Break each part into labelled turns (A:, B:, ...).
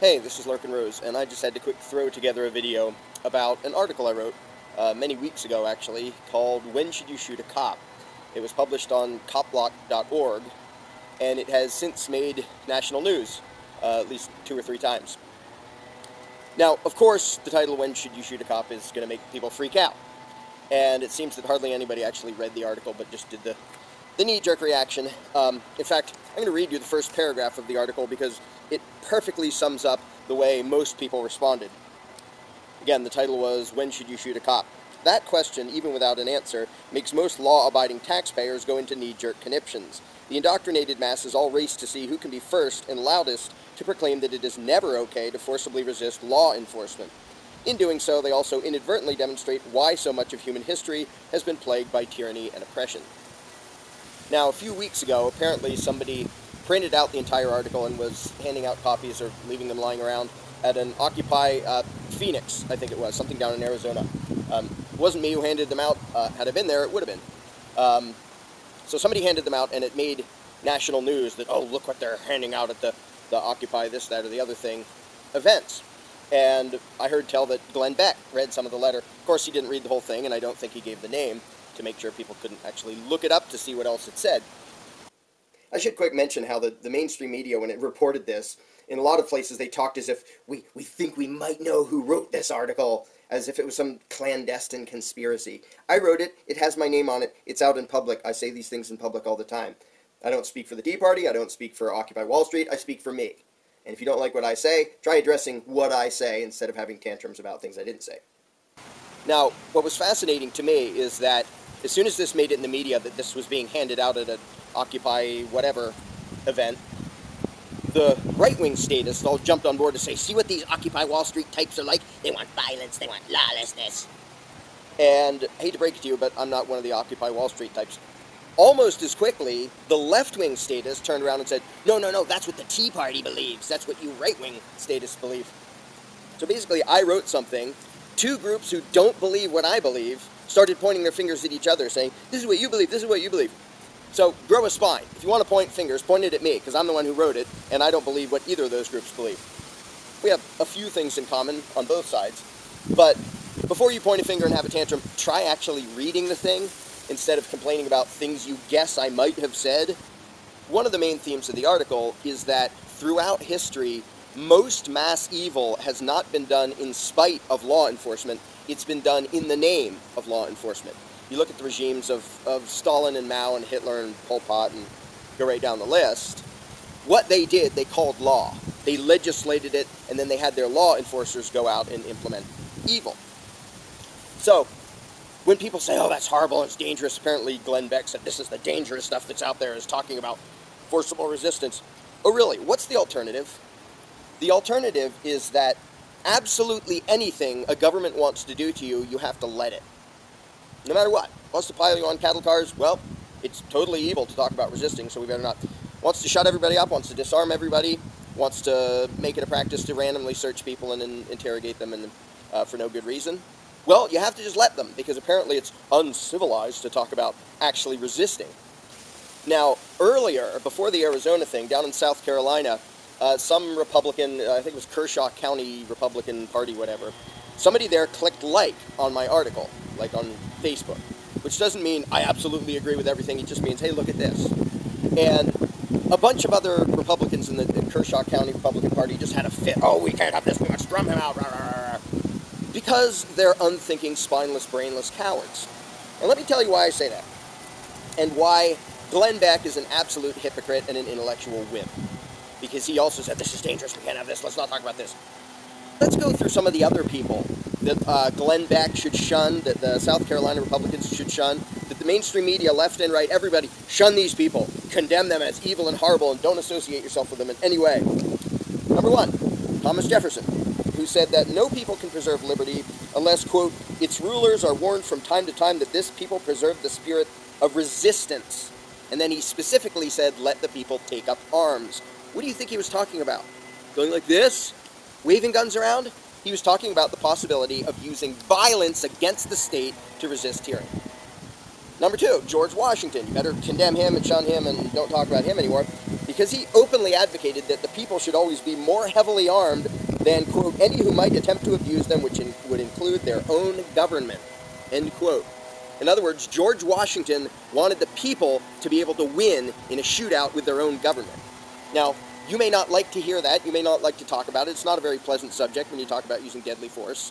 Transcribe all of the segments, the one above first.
A: Hey, this is Lurkin Rose, and I just had to quick throw together a video about an article I wrote many weeks ago, actually, called When Should You Shoot a Cop? It was published on copblock.org, and it has since made national news, at least 2 or 3 times. Now, of course, the title, When Should You Shoot a Cop, is going to make people freak out. And it seems that hardly anybody actually read the article, but just did the knee-jerk reaction. In fact, I'm going to read you the first paragraph of the article because it perfectly sums up the way most people responded. Again, the title was, When Should You Shoot a Cop? That question, even without an answer, makes most law-abiding taxpayers go into knee-jerk conniptions. The indoctrinated masses all race to see who can be first and loudest to proclaim that it is never okay to forcibly resist law enforcement. In doing so, they also inadvertently demonstrate why so much of human history has been plagued by tyranny and oppression. Now, a few weeks ago, apparently somebody printed out the entire article and was handing out copies or leaving them lying around at an Occupy Phoenix, I think it was, something down in Arizona. It wasn't me who handed them out. Had I been there, it would have been. So somebody handed them out, and it made national news that, oh, look what they're handing out at the Occupy this, that, or the other thing events. And I heard tell that Glenn Beck read some of the letter. Of course, he didn't read the whole thing, and I don't think he gave the name to make sure people couldn't actually look it up to see what else it said. I should quick mention how the mainstream media, when it reported this, in a lot of places they talked as if we think we might know who wrote this article, as if it was some clandestine conspiracy. I wrote it, it has my name on it, it's out in public. I say these things in public all the time. I don't speak for the Tea Party, I don't speak for Occupy Wall Street, I speak for me. And if you don't like what I say, try addressing what I say instead of having tantrums about things I didn't say. Now, what was fascinating to me is that as soon as this made it in the media that this was being handed out at an Occupy whatever event, the right-wing statists all jumped on board to say, see what these Occupy Wall Street types are like? They want violence, they want lawlessness. And I hate to break it to you, but I'm not one of the Occupy Wall Street types. Almost as quickly, the left-wing statists turned around and said, no, that's what the Tea Party believes. That's what you right-wing statists believe. So basically, I wrote something. 2 groups who don't believe what I believe started pointing their fingers at each other, saying, this is what you believe, this is what you believe. So, grow a spine. If you want to point fingers, point it at me, because I'm the one who wrote it, and I don't believe what either of those groups believe. We have a few things in common on both sides, but before you point a finger and have a tantrum, try actually reading the thing, instead of complaining about things you guess I might have said. One of the main themes of the article is that throughout history, most mass evil has not been done in spite of law enforcement, it's been done in the name of law enforcement. You look at the regimes of Stalin and Mao and Hitler and Pol Pot and go right down the list. What they did, they called law. They legislated it, and then they had their law enforcers go out and implement evil. So, when people say, oh, that's horrible, it's dangerous, apparently Glenn Beck said this is the dangerous stuff that's out there, is talking about forcible resistance. Oh, really? What's the alternative? The alternative is that absolutely anything a government wants to do to you, you have to let it. No matter what. Wants to pile you on cattle cars? Well, it's totally evil to talk about resisting, so we better not. Wants to shut everybody up, wants to disarm everybody, wants to make it a practice to randomly search people and then interrogate them and, for no good reason. Well, you have to just let them, because apparently it's uncivilized to talk about actually resisting. Now, earlier, before the Arizona thing, down in South Carolina, some Republican, I think it was Kershaw County Republican Party, whatever, somebody there clicked like on my article, like on Facebook, which doesn't mean I absolutely agree with everything, it just means, hey, look at this. And a bunch of other Republicans in the Kershaw County Republican Party just had a fit. Oh, we can't have this, we must drum him out, rah, rah, rah. Because they're unthinking, spineless, brainless cowards. And let me tell you why I say that, and why Glenn Beck is an absolute hypocrite and an intellectual wimp. Because he also said, this is dangerous, we can't have this, let's not talk about this. Let's go through some of the other people that Glenn Beck should shun, that the South Carolina Republicans should shun, that the mainstream media, left and right, everybody, shun these people, condemn them as evil and horrible, and don't associate yourself with them in any way. Number 1, Thomas Jefferson, who said that no people can preserve liberty unless, quote, its rulers are warned from time to time that this people preserve the spirit of resistance. And then he specifically said, let the people take up arms. What do you think he was talking about? Going like this? Waving guns around? He was talking about the possibility of using violence against the state to resist tyranny. Number 2, George Washington. You better condemn him and shun him and don't talk about him anymore, because because he openly advocated that the people should always be more heavily armed than, quote, any who might attempt to abuse them, which would include their own government, end quote. In other words, George Washington wanted the people to be able to win in a shootout with their own government. Now, you may not like to hear that, you may not like to talk about it, it's not a very pleasant subject when you talk about using deadly force,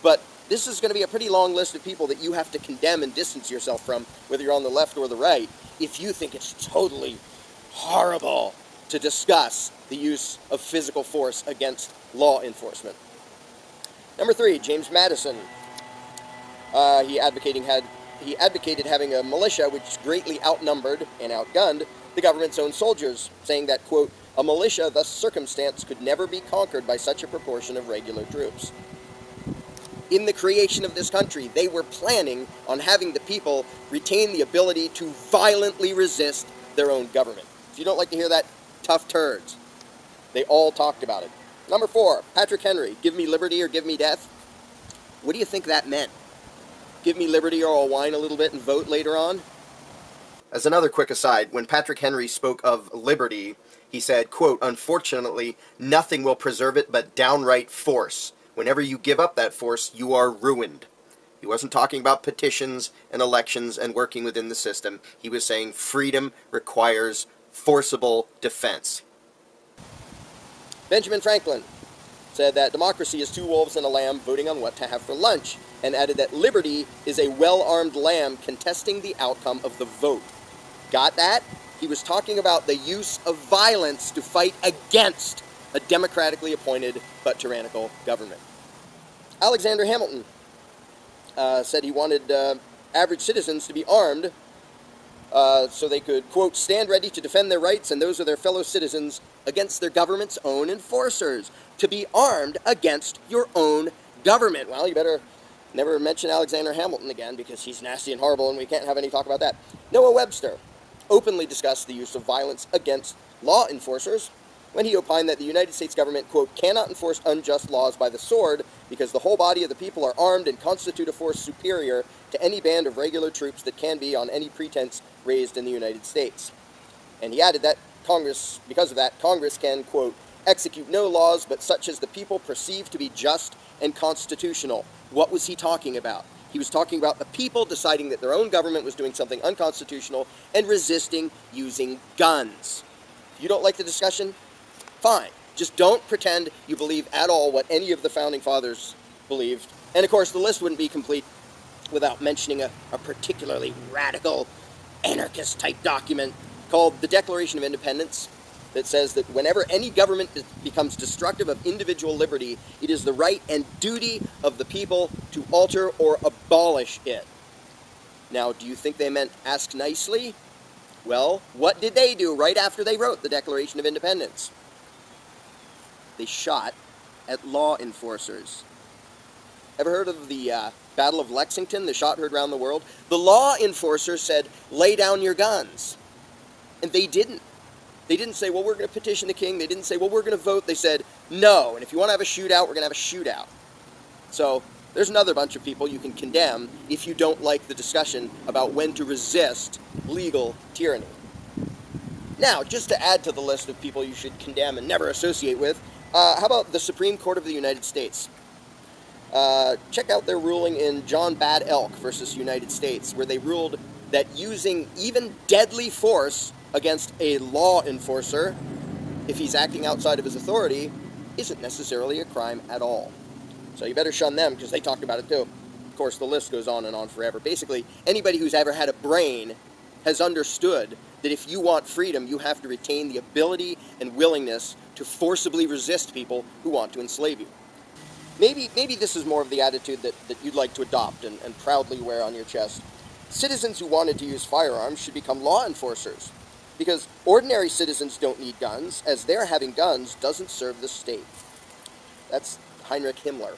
A: but this is going to be a pretty long list of people that you have to condemn and distance yourself from, whether you're on the left or the right, if you think it's totally horrible to discuss the use of physical force against law enforcement. Number 3, James Madison. He advocated having a militia which greatly outnumbered and outgunned the government's own soldiers, saying that, quote, a militia thus circumstanced could never be conquered by such a proportion of regular troops. In the creation of this country, they were planning on having the people retain the ability to violently resist their own government. If you don't like to hear that, tough turds. They all talked about it. Number 4, Patrick Henry, give me liberty or give me death. What do you think that meant? Give me liberty or I'll whine a little bit and vote later on? As another quick aside, when Patrick Henry spoke of liberty, he said, quote, unfortunately, nothing will preserve it but downright force. Whenever you give up that force, you are ruined. He wasn't talking about petitions and elections and working within the system. He was saying freedom requires forcible defense. Benjamin Franklin said that democracy is 2 wolves and a lamb voting on what to have for lunch, and added that liberty is a well-armed lamb contesting the outcome of the vote. Got that? He was talking about the use of violence to fight against a democratically appointed but tyrannical government. Alexander Hamilton said he wanted average citizens to be armed so they could, quote, stand ready to defend their rights and those of their fellow citizens against their government's own enforcers. To be armed against your own government. Well, you better never mention Alexander Hamilton again because he's nasty and horrible and we can't have any talk about that. Noah Webster openly discussed the use of violence against law enforcers when he opined that the United States government, quote, cannot enforce unjust laws by the sword because the whole body of the people are armed and constitute a force superior to any band of regular troops that can be, on any pretense, raised in the United States. And he added that Congress, because of that, Congress can, quote, execute no laws but such as the people perceive to be just and constitutional. What was he talking about? He was talking about the people deciding that their own government was doing something unconstitutional and resisting using guns. If you don't like the discussion, fine. Just don't pretend you believe at all what any of the Founding Fathers believed. And of course, the list wouldn't be complete without mentioning a particularly radical, anarchist-type document called the Declaration of Independence that says that whenever any government becomes destructive of individual liberty, it is the right and duty of the people to alter or abolish it. Now, do you think they meant ask nicely? Well, what did they do right after they wrote the Declaration of Independence? They shot at law enforcers. Ever heard of the Battle of Lexington, the shot heard around the world? The law enforcers said, lay down your guns. And they didn't. They didn't say, well, we're going to petition the king. They didn't say, well, we're going to vote. They said, no. And if you want to have a shootout, we're going to have a shootout. So there's another bunch of people you can condemn if you don't like the discussion about when to resist legal tyranny. Now, just to add to the list of people you should condemn and never associate with, how about the Supreme Court of the United States? Check out their ruling in John Bad Elk versus United States, where they ruled that using even deadly force against a law enforcer, if he's acting outside of his authority, isn't necessarily a crime at all. So you better shun them, because they talked about it too. Of course, the list goes on and on forever. Basically, anybody who's ever had a brain has understood that if you want freedom, you have to retain the ability and willingness to forcibly resist people who want to enslave you. Maybe this is more of the attitude that you'd like to adopt and proudly wear on your chest. Citizens who wanted to use firearms should become law enforcers, because ordinary citizens don't need guns, as their having guns doesn't serve the state. That's Heinrich Himmler.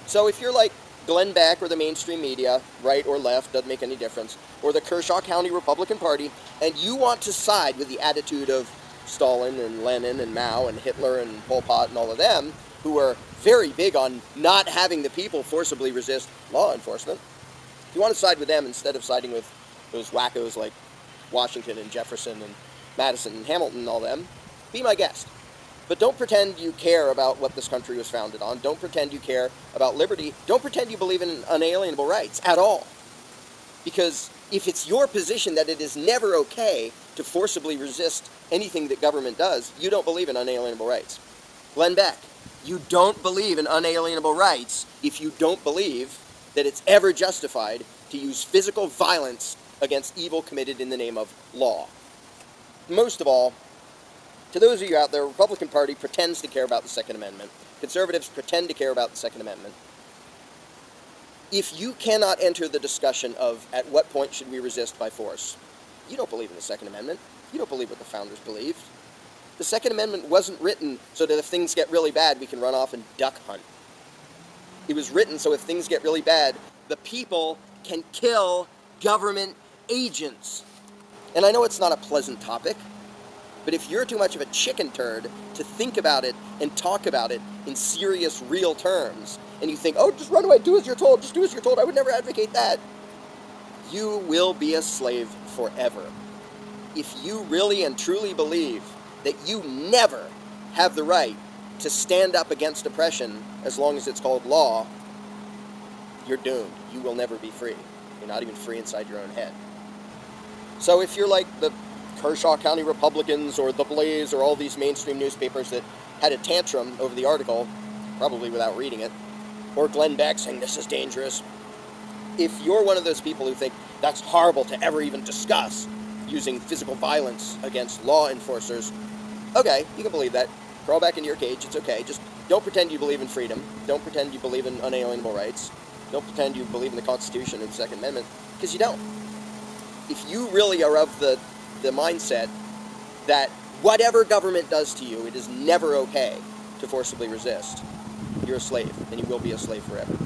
A: So if you're like Glenn Beck or the mainstream media, right or left, doesn't make any difference, or the Kershaw County Republican Party, and you want to side with the attitude of Stalin and Lenin and Mao and Hitler and Pol Pot and all of them, who are very big on not having the people forcibly resist law enforcement, if you want to side with them instead of siding with those wackos like Washington and Jefferson and Madison and Hamilton and all them, be my guest. But don't pretend you care about what this country was founded on. Don't pretend you care about liberty. Don't pretend you believe in unalienable rights at all. Because if it's your position that it is never okay to forcibly resist anything that government does, you don't believe in unalienable rights. Glenn Beck, you don't believe in unalienable rights if you don't believe that it's ever justified to use physical violence against evil committed in the name of law. Most of all, to those of you out there, the Republican Party pretends to care about the Second Amendment. Conservatives pretend to care about the Second Amendment. If you cannot enter the discussion of at what point should we resist by force, you don't believe in the Second Amendment. You don't believe what the founders believed. The Second Amendment wasn't written so that if things get really bad, we can run off and duck hunt. It was written so if things get really bad, the people can kill government agents. And I know it's not a pleasant topic, but if you're too much of a chicken turd to think about it and talk about it in serious, real terms, and you think, oh, just run away, do as you're told, just do as you're told, I would never advocate that, you will be a slave forever. If you really and truly believe that you never have the right to stand up against oppression as long as it's called law, you're doomed. You will never be free. You're not even free inside your own head. So if you're like the Kershaw County Republicans or The Blaze or all these mainstream newspapers that had a tantrum over the article, probably without reading it, or Glenn Beck saying this is dangerous, if you're one of those people who think that's horrible to ever even discuss using physical violence against law enforcers, okay, you can believe that. Crawl back into your cage, it's okay. Just don't pretend you believe in freedom. Don't pretend you believe in unalienable rights. Don't pretend you believe in the Constitution and the Second Amendment, because you don't. If you really are of the mindset that whatever government does to you, it is never okay to forcibly resist, you're a slave, and you will be a slave forever.